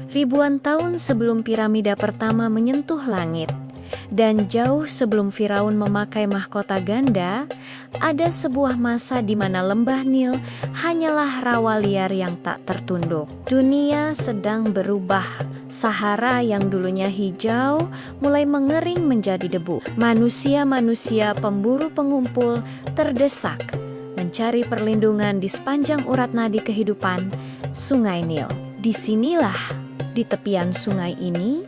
Ribuan tahun sebelum piramida pertama menyentuh langit, dan jauh sebelum Firaun memakai mahkota ganda, ada sebuah masa di mana lembah Nil hanyalah rawa liar yang tak tertunduk. Dunia sedang berubah. Sahara yang dulunya hijau mulai mengering menjadi debu. Manusia-manusia pemburu pengumpul terdesak mencari perlindungan di sepanjang urat nadi kehidupan, Sungai Nil. Disinilah, di tepian sungai ini,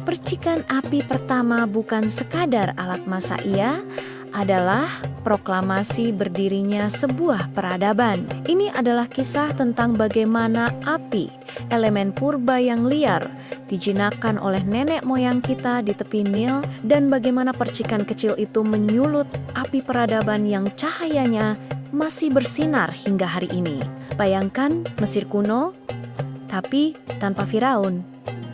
percikan api pertama bukan sekadar alat masak adalah proklamasi berdirinya sebuah peradaban. Ini adalah kisah tentang bagaimana api, elemen purba yang liar, dijinakkan oleh nenek moyang kita di tepi Nil, dan bagaimana percikan kecil itu menyulut api peradaban yang cahayanya masih bersinar hingga hari ini. Bayangkan Mesir kuno, tapi tanpa Firaun.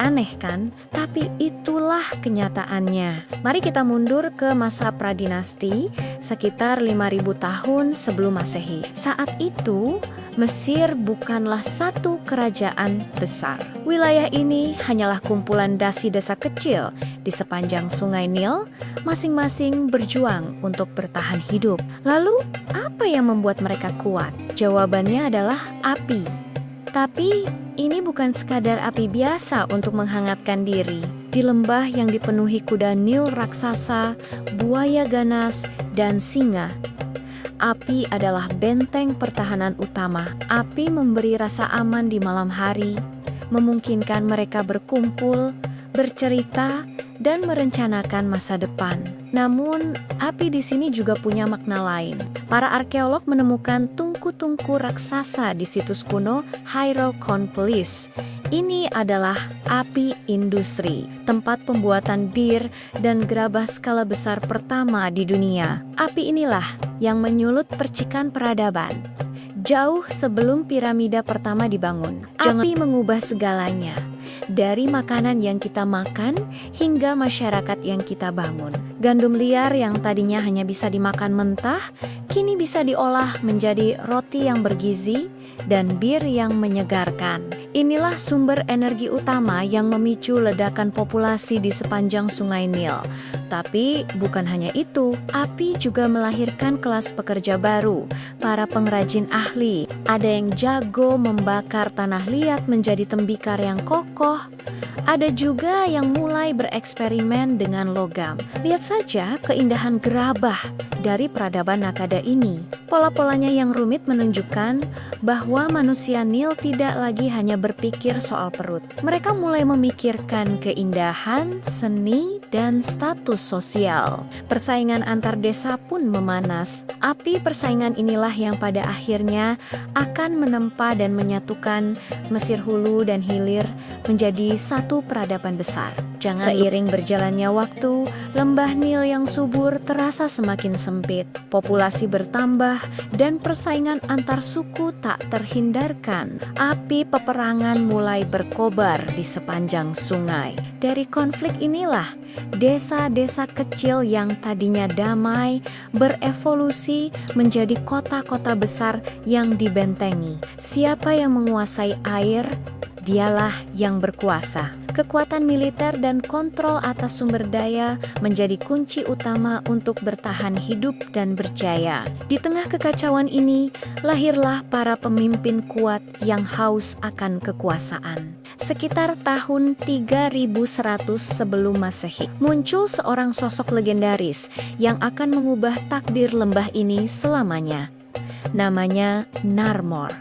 Aneh kan? Tapi itulah kenyataannya. Mari kita mundur ke masa pradinasti sekitar 5.000 tahun sebelum Masehi. Saat itu, Mesir bukanlah satu kerajaan besar. Wilayah ini hanyalah kumpulan dasi-desa kecil di sepanjang sungai Nil, masing-masing berjuang untuk bertahan hidup. Lalu, apa yang membuat mereka kuat? Jawabannya adalah api. Tapi ini bukan sekadar api biasa untuk menghangatkan diri. Di lembah yang dipenuhi kuda Nil raksasa, buaya ganas, dan singa, api adalah benteng pertahanan utama. Api memberi rasa aman di malam hari, memungkinkan mereka berkumpul, bercerita, dan merencanakan masa depan. Namun, api di sini juga punya makna lain. Para arkeolog menemukan tungku-tungku raksasa di situs kuno Hierakonpolis. Ini adalah api industri, tempat pembuatan bir dan gerabah skala besar pertama di dunia. Api inilah yang menyulut percikan peradaban. Jauh sebelum piramida pertama dibangun, api mengubah segalanya. Dari makanan yang kita makan hingga masyarakat yang kita bangun. Gandum liar yang tadinya hanya bisa dimakan mentah, kini bisa diolah menjadi roti yang bergizi dan bir yang menyegarkan. Inilah sumber energi utama yang memicu ledakan populasi di sepanjang sungai Nil. Tapi bukan hanya itu, api juga melahirkan kelas pekerja baru, para pengrajin ahli. Ada yang jago membakar tanah liat menjadi tembikar yang kokoh. Ada juga yang mulai bereksperimen dengan logam. Lihat saja keindahan gerabah dari peradaban Nakada ini. Pola-polanya yang rumit menunjukkan bahwa manusia Nil tidak lagi hanya berpikir soal perut. Mereka mulai memikirkan keindahan, seni, dan status sosial. Persaingan antar desa pun memanas. Api persaingan inilah yang pada akhirnya akan menempa dan menyatukan Mesir Hulu dan Hilir menjadi satu peradaban besar. Seiring berjalannya waktu, lembah Nil yang subur terasa semakin sempit. Populasi bertambah dan persaingan antar suku tak terhindarkan. Api peperangan mulai berkobar di sepanjang sungai. Dari konflik inilah, desa-desa kecil yang tadinya damai berevolusi menjadi kota-kota besar yang dibentengi. Siapa yang menguasai air, dialah yang berkuasa. Kekuatan militer dan kontrol atas sumber daya menjadi kunci utama untuk bertahan hidup dan berjaya. Di tengah kekacauan ini, lahirlah para pemimpin kuat yang haus akan kekuasaan. Sekitar tahun 3100 sebelum Masehi, muncul seorang sosok legendaris yang akan mengubah takdir lembah ini selamanya. Namanya Narmor,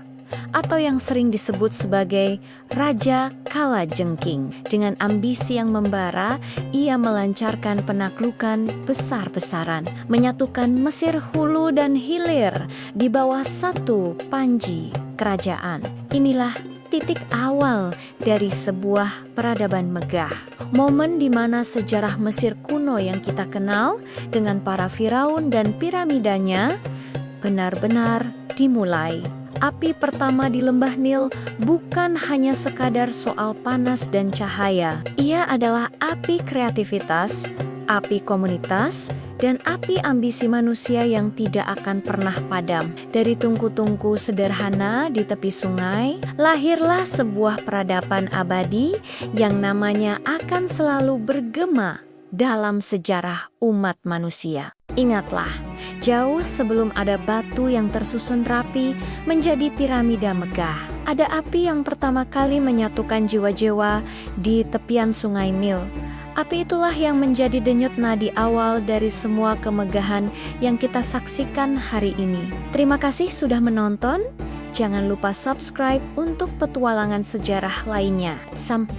atau yang sering disebut sebagai Raja Kalajengking. Dengan ambisi yang membara, ia melancarkan penaklukan besar-besaran, menyatukan Mesir Hulu dan Hilir di bawah satu panji kerajaan. Inilah titik awal dari sebuah peradaban megah. Momen di mana sejarah Mesir kuno yang kita kenal dengan para Firaun dan piramidanya benar-benar dimulai. Api pertama di lembah Nil bukan hanya sekadar soal panas dan cahaya. Ia adalah api kreativitas, api komunitas, dan api ambisi manusia yang tidak akan pernah padam. Dari tungku-tungku sederhana di tepi sungai, lahirlah sebuah peradaban abadi yang namanya akan selalu bergema dalam sejarah umat manusia. Ingatlah, jauh sebelum ada batu yang tersusun rapi menjadi piramida megah, ada api yang pertama kali menyatukan jiwa-jiwa di tepian sungai Nil. Api itulah yang menjadi denyut nadi awal dari semua kemegahan yang kita saksikan hari ini. Terima kasih sudah menonton. Jangan lupa subscribe untuk petualangan sejarah lainnya. Sampai